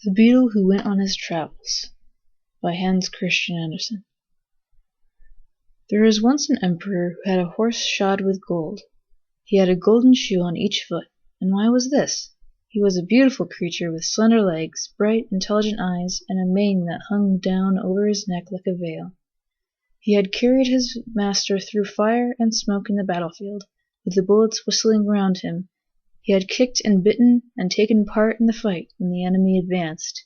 The Beetle Who Went on His Travels by Hans Christian Andersen. There was once an emperor who had a horse shod with gold. He had a golden shoe on each foot. And why was this? He was a beautiful creature with slender legs, bright, intelligent eyes, and a mane that hung down over his neck like a veil. He had carried his master through fire and smoke in the battlefield, with the bullets whistling round him. He had kicked and bitten and taken part in the fight when the enemy advanced,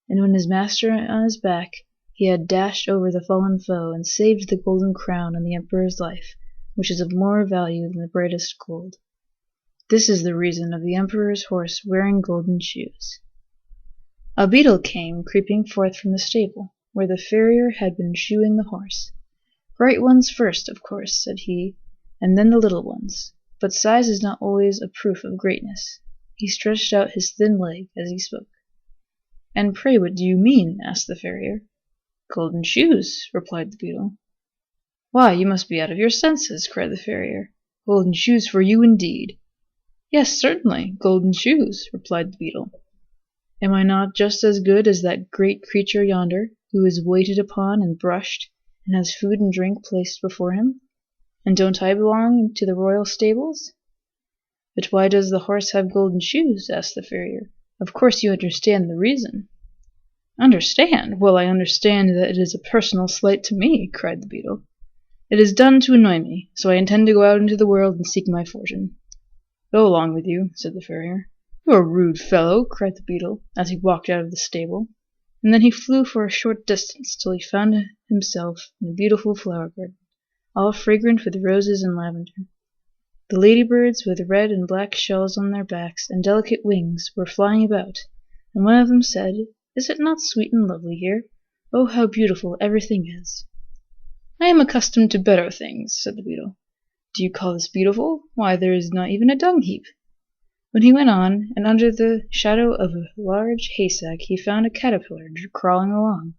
and when his master on his back, he had dashed over the fallen foe and saved the golden crown on the emperor's life, which is of more value than the brightest gold. This is the reason of the emperor's horse wearing golden shoes. A beetle came creeping forth from the stable, where the farrier had been shoeing the horse. "Bright ones first, of course," said he, "and then the little ones. But size is not always a proof of greatness." He stretched out his thin leg as he spoke. "And pray what do you mean?" asked the farrier. "Golden shoes," replied the beetle. "Why, you must be out of your senses," cried the farrier. "Golden shoes for you indeed." "Yes, certainly, golden shoes," replied the beetle. "Am I not just as good as that great creature yonder, who is waited upon and brushed, and has food and drink placed before him? And don't I belong to the royal stables?" "But why does the horse have golden shoes?" asked the farrier. "Of course you understand the reason." "Understand? Well, I understand that it is a personal slight to me," cried the beetle. "It is done to annoy me, so I intend to go out into the world and seek my fortune." "Go along with you," said the farrier. "You're a rude fellow," cried the beetle, as he walked out of the stable, and then he flew for a short distance till he found himself in a beautiful flower garden, all fragrant with roses and lavender. The ladybirds, with red and black shells on their backs and delicate wings, were flying about, and one of them said, "Is it not sweet and lovely here? Oh, how beautiful everything is!" "I am accustomed to better things," said the beetle. "Do you call this beautiful? Why, there is not even a dung heap." When he went on, and under the shadow of a large haystack he found a caterpillar crawling along.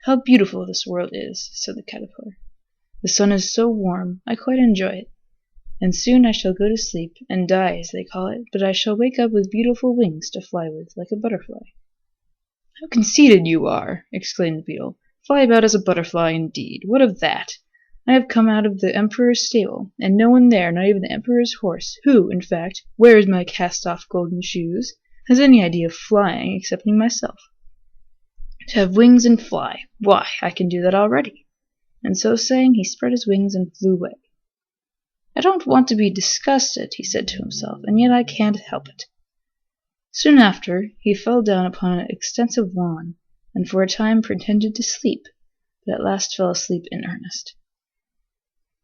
"How beautiful this world is," said the caterpillar. "The sun is so warm, I quite enjoy it. And soon I shall go to sleep, and die as they call it, but I shall wake up with beautiful wings to fly with, like a butterfly." "How conceited you are!" exclaimed the beetle. "Fly about as a butterfly, indeed! What of that? I have come out of the emperor's stable, and no one there, not even the emperor's horse, who, in fact, wears my cast-off golden shoes, has any idea of flying excepting myself. To have wings and fly, why, I can do that already." And so saying, he spread his wings and flew away. "I don't want to be disgusted," he said to himself, "and yet I can't help it." Soon after, he fell down upon an extensive lawn, and for a time pretended to sleep, but at last fell asleep in earnest.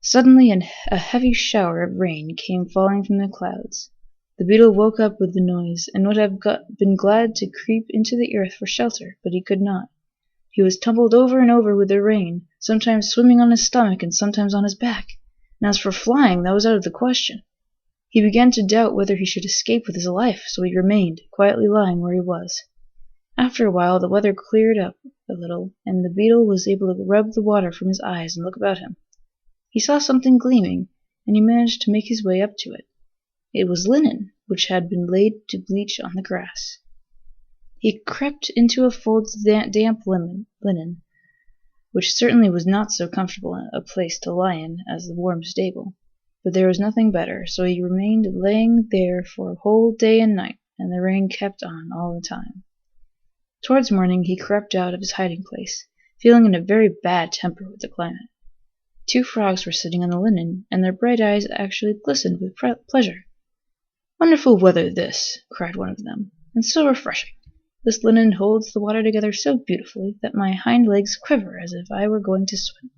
Suddenly a heavy shower of rain came falling from the clouds. The beetle woke up with the noise, and would have been glad to creep into the earth for shelter, but he could not. He was tumbled over and over with the rain, sometimes swimming on his stomach and sometimes on his back, and as for flying, that was out of the question. He began to doubt whether he should escape with his life, so he remained, quietly lying where he was. After a while the weather cleared up a little, and the beetle was able to rub the water from his eyes and look about him. He saw something gleaming, and he managed to make his way up to it. It was linen, which had been laid to bleach on the grass. He crept into a fold of damp linen, which certainly was not so comfortable a place to lie in as the warm stable, but there was nothing better, so he remained laying there for a whole day and night, and the rain kept on all the time. Towards morning he crept out of his hiding place, feeling in a very bad temper with the climate. 2 frogs were sitting on the linen, and their bright eyes actually glistened with pleasure. "Wonderful weather this," cried one of them, "and so refreshing. This linen holds the water together so beautifully that my hind legs quiver as if I were going to swim."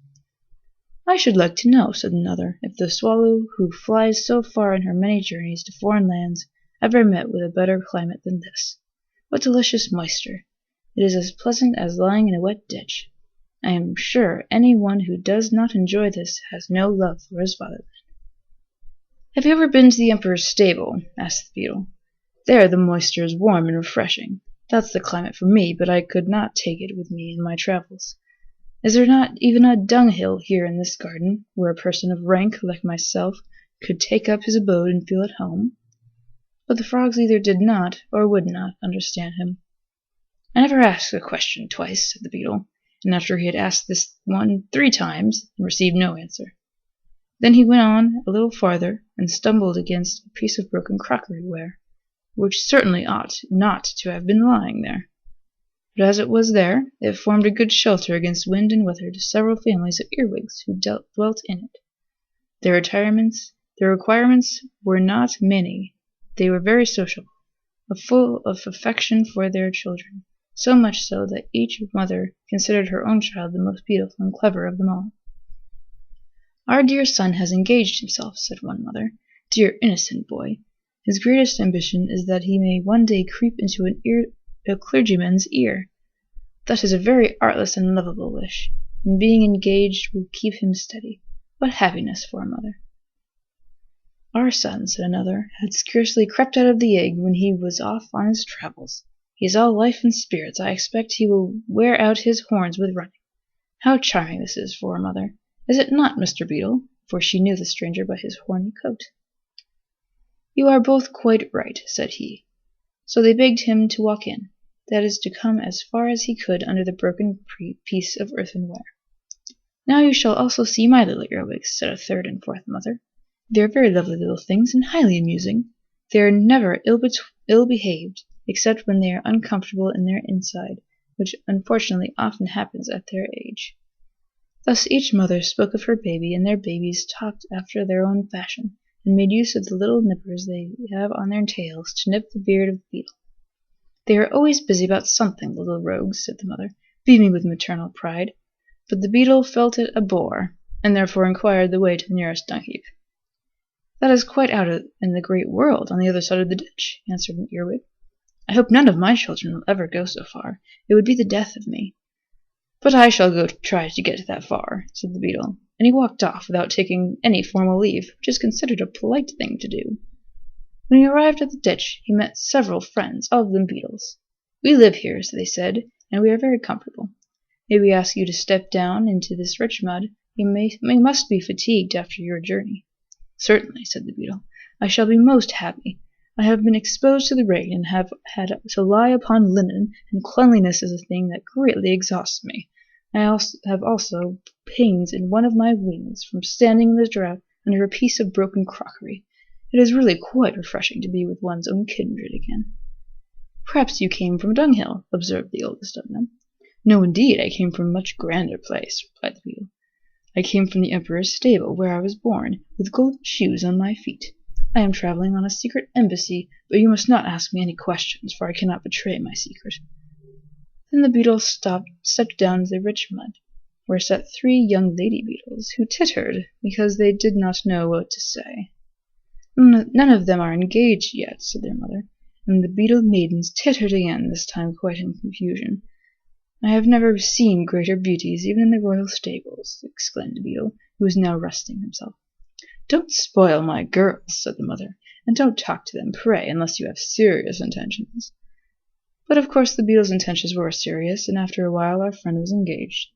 "I should like to know," said another, "if the swallow, who flies so far in her many journeys to foreign lands, ever met with a better climate than this. What delicious moisture! It is as pleasant as lying in a wet ditch. I am sure any one who does not enjoy this has no love for his fatherland." "Have you ever been to the emperor's stable?" asked the beetle. "There the moisture is warm and refreshing. That's the climate for me, but I could not take it with me in my travels. Is there not even a dunghill here in this garden, where a person of rank like myself could take up his abode and feel at home?" But the frogs either did not or would not understand him. "I never asked a question twice," said the Beetle, and after he had asked this one 3 times, and received no answer. Then he went on a little farther, and stumbled against a piece of broken crockery-ware, which certainly ought not to have been lying there. But as it was there, it formed a good shelter against wind and weather to several families of earwigs who dwelt in it. Their requirements were not many. They were very sociable, full of affection for their children, so much so that each mother considered her own child the most beautiful and clever of them all. "Our dear son has engaged himself," said one mother. "Dear innocent boy! His greatest ambition is that he may one day creep into a clergyman's ear. That is a very artless and lovable wish, and being engaged will keep him steady. What happiness for a mother!" "Our son," said another, "had scarcely crept out of the egg when he was off on his travels. He is all life and spirits. I expect he will wear out his horns with running. How charming this is for a mother! Is it not, Mr. Beetle?" For she knew the stranger by his horny coat. "You are both quite right," said he. So they begged him to walk in, that is, to come as far as he could under the broken piece of earthenware. "Now you shall also see my little earwigs," said a third and fourth mother. "They are very lovely little things, and highly amusing. They are never ill-behaved, except when they are uncomfortable in their inside, which unfortunately often happens at their age." Thus each mother spoke of her baby, and their babies talked after their own fashion, and made use of the little nippers they have on their tails to nip the beard of the Beetle. "They are always busy about something, the little rogues," said the mother, beaming with maternal pride. But the Beetle felt it a bore, and therefore inquired the way to the nearest dung-heap. "That is quite out in the great world, on the other side of the ditch," answered an earwig. "I hope none of my children will ever go so far. It would be the death of me." "But I shall try to get that far," said the Beetle, and he walked off without taking any formal leave, which is considered a polite thing to do. When he arrived at the ditch, he met several friends, all of them beetles. "We live here," they said, "and we are very comfortable. May we ask you to step down into this rich mud? You must be fatigued after your journey." "Certainly," said the Beetle. "I shall be most happy. I have been exposed to the rain, and have had to lie upon linen, and cleanliness is a thing that greatly exhausts me. I have also pains in one of my wings from standing in the draught under a piece of broken crockery. It is really quite refreshing to be with one's own kindred again." "Perhaps you came from a dunghill," observed the oldest of them. "No, indeed, I came from a much grander place," replied the Beetle. "I came from the Emperor's stable, where I was born, with golden shoes on my feet. I am traveling on a secret embassy, but you must not ask me any questions, for I cannot betray my secret." Then the Beetle stepped down to the rich mud, where sat 3 young lady beetles, who tittered because they did not know what to say. "None of them are engaged yet," said their mother, and the beetle maidens tittered again, this time quite in confusion. "I have never seen greater beauties, even in the royal stables," exclaimed the Beetle, who was now resting himself. "Don't spoil my girls," said the mother, "and don't talk to them, pray, unless you have serious intentions." But of course the Beetle's intentions were serious, and after a while our friend was engaged.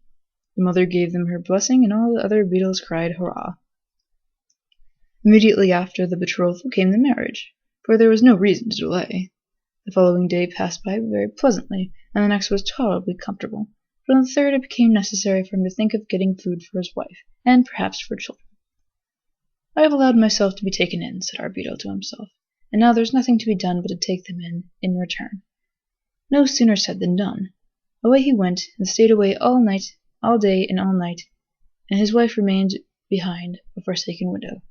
The mother gave them her blessing, and all the other beetles cried hurrah. Immediately after the betrothal came the marriage, for there was no reason to delay. The following day passed by very pleasantly, and the next was tolerably comfortable, but on the third it became necessary for him to think of getting food for his wife, and perhaps for children. "I have allowed myself to be taken in," said our Beetle to himself, "and now there's nothing to be done but to take them in return." No sooner said than done. Away he went, and stayed away all day and all night, and his wife remained behind a forsaken widow.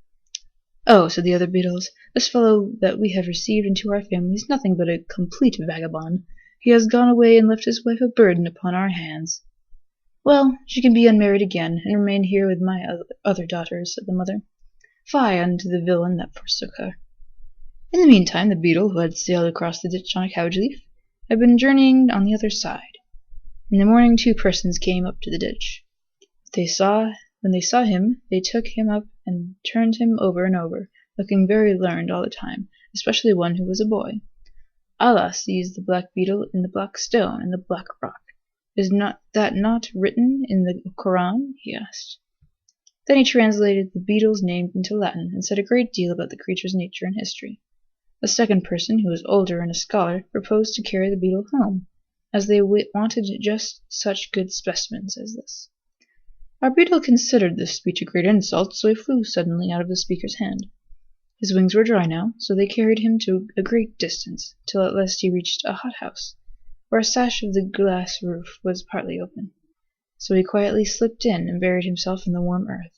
"Oh," said the other beetles, "this fellow that we have received into our family is nothing but a complete vagabond. He has gone away and left his wife a burden upon our hands." "Well, she can be unmarried again, and remain here with my other daughters," said the mother. "Fie unto the villain that forsook her." In the meantime the Beetle, who had sailed across the ditch on a cabbage leaf, had been journeying on the other side. In the morning 2 persons came up to the ditch. When they saw him, they took him up and turned him over and over, looking very learned all the time, especially one who was a boy. "Allah sees the black beetle in the black stone and the black rock. Is not that written in the Koran?" he asked. Then he translated the beetle's name into Latin, and said a great deal about the creature's nature and history. A second person, who was older and a scholar, proposed to carry the Beetle home. as they wanted just such good specimens as this. Our beetle considered this speech a great insult, so he flew suddenly out of the speaker's hand. His wings were dry now, so they carried him to a great distance, till at last he reached a hothouse, where a sash of the glass roof was partly open. So he quietly slipped in and buried himself in the warm earth.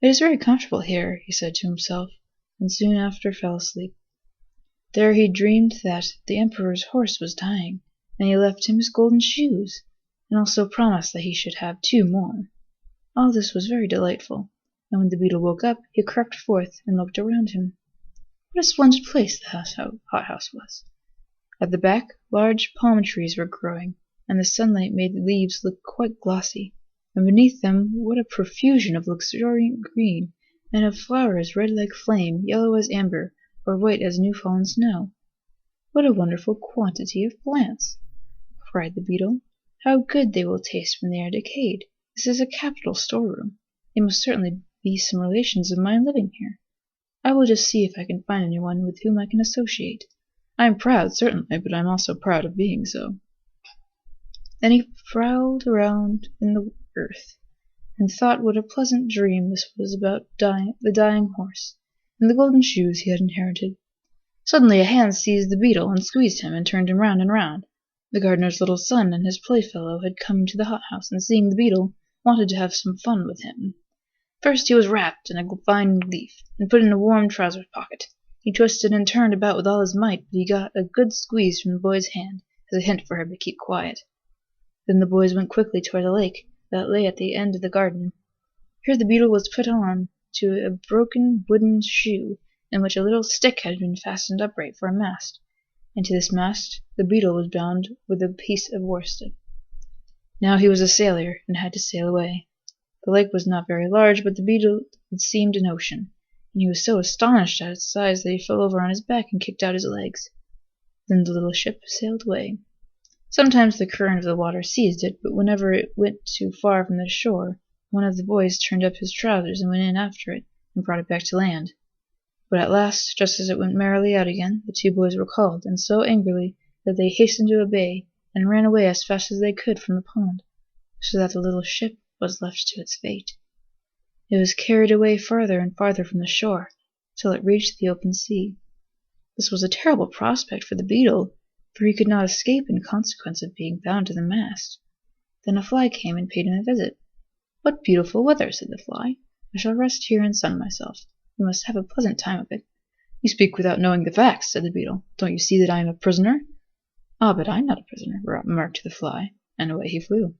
"It is very comfortable here," he said to himself, and soon after fell asleep. There he dreamed that the emperor's horse was dying, and he left him his golden shoes, and also promised that he should have 2 more. All this was very delightful, and when the beetle woke up, he crept forth and looked around him. What a splendid place the hothouse was! At the back, large palm trees were growing, and the sunlight made the leaves look quite glossy, and beneath them what a profusion of luxuriant green, and of flowers red like flame, yellow as amber, or white as new-fallen snow. "What a wonderful quantity of plants!" cried the beetle. "How good they will taste when they are decayed! This is a capital storeroom. They must certainly be some relations of mine living here. I will just see if I can find anyone with whom I can associate. I am proud, certainly, but I am also proud of being so." Then he prowled around in the earth, and thought what a pleasant dream this was about the dying horse, and the golden shoes he had inherited. Suddenly a hand seized the beetle and squeezed him and turned him round and round. The gardener's little son and his playfellow had come to the hothouse, and seeing the beetle, wanted to have some fun with him. First he was wrapped in a vine leaf, and put in a warm trouser pocket. He twisted and turned about with all his might, but he got a good squeeze from the boy's hand, as a hint for him to keep quiet. Then the boys went quickly toward the lake that lay at the end of the garden. Here the beetle was put on to a broken wooden shoe, in which a little stick had been fastened upright for a mast, and to this mast the beetle was bound with a piece of worsted. Now he was a sailor, and had to sail away. The lake was not very large, but the beetle it seemed an ocean, and he was so astonished at its size that he fell over on his back and kicked out his legs. Then the little ship sailed away. Sometimes the current of the water seized it, but whenever it went too far from the shore, one of the boys turned up his trousers and went in after it, and brought it back to land. But at last, just as it went merrily out again, the 2 boys were called, and so angrily that they hastened to obey, and ran away as fast as they could from the pond, so that the little ship was left to its fate. It was carried away farther and farther from the shore, till it reached the open sea. This was a terrible prospect for the beetle, for he could not escape in consequence of being bound to the mast. Then a fly came and paid him a visit. "What beautiful weather," said the fly. "I shall rest here and sun myself. We must have a pleasant time of it." "You speak without knowing the facts," said the beetle. "Don't you see that I am a prisoner?" "Ah, but I am not a prisoner," remarked the fly, and away he flew.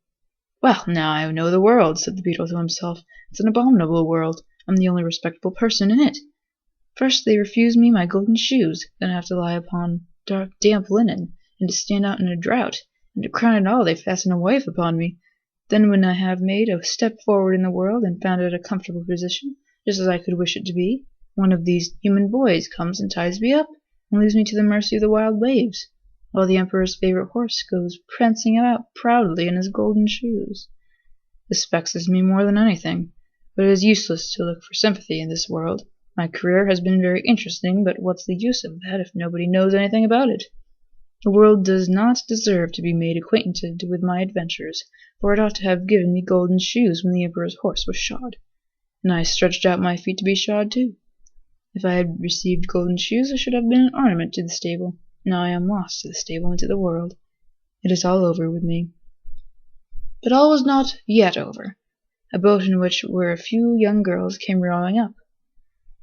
"Well, now I know the world," said the beetle to himself. "It's an abominable world. I'm the only respectable person in it. First they refuse me my golden shoes, then I have to lie upon damp linen, and to stand out in a drought, and to crown it all they fasten a wife upon me. Then when I have made a step forward in the world and found it a comfortable position, just as I could wish it to be, one of these human boys comes and ties me up, and leaves me to the mercy of the wild waves, while the emperor's favorite horse goes prancing about proudly in his golden shoes. This vexes me more than anything, but it is useless to look for sympathy in this world. My career has been very interesting, but what's the use of that if nobody knows anything about it? The world does not deserve to be made acquainted with my adventures, for it ought to have given me golden shoes when the emperor's horse was shod, and I stretched out my feet to be shod too. If I had received golden shoes, I should have been an ornament to the stable. Now I am lost to the stable and to the world. It is all over with me." But all was not yet over. A boat in which were a few young girls came rowing up.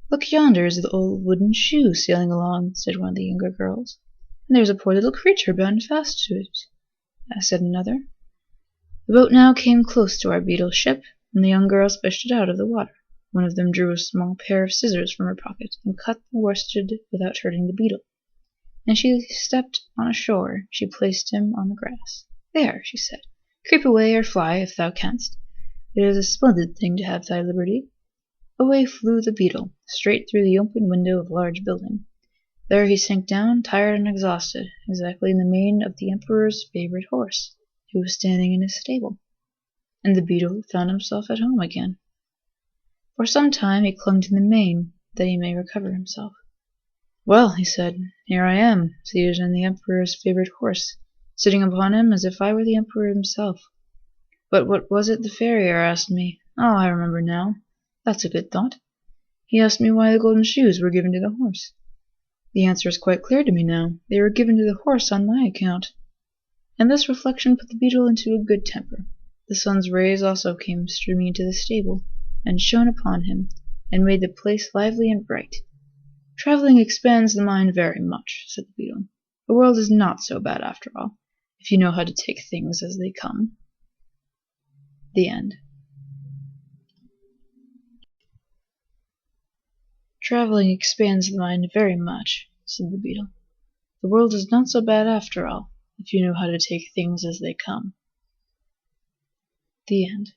"Look yonder is the old wooden shoe sailing along," said one of the younger girls. "And there is a poor little creature bound fast to it," said another. The boat now came close to our beetle's ship, and the young girls fished it out of the water. One of them drew a small pair of scissors from her pocket and cut the worsted without hurting the beetle. And she stepped on ashore. She placed him on the grass. "There," she said, "creep away or fly if thou canst. It is a splendid thing to have thy liberty." Away flew the beetle, straight through the open window of a large building. There he sank down, tired and exhausted, exactly in the mane of the emperor's favorite horse, who was standing in his stable. And the beetle found himself at home again. For some time he clung to the mane, that he may recover himself. "Well," he said, "here I am, seated on the emperor's favorite horse. sitting upon him as if I were the emperor himself. But what was it the farrier asked me? Oh, I remember now. That's a good thought. He asked me why the golden shoes were given to the horse. The answer is quite clear to me now. They were given to the horse on my account. And this reflection put the beetle into a good temper. The sun's rays also came streaming into the stable, and shone upon him, and made the place lively and bright. Traveling expands the mind very much, said the beetle. The world is not so bad after all, if you know how to take things as they come. The end. Traveling expands the mind very much, said the beetle. The world is not so bad after all, if you know how to take things as they come. The end.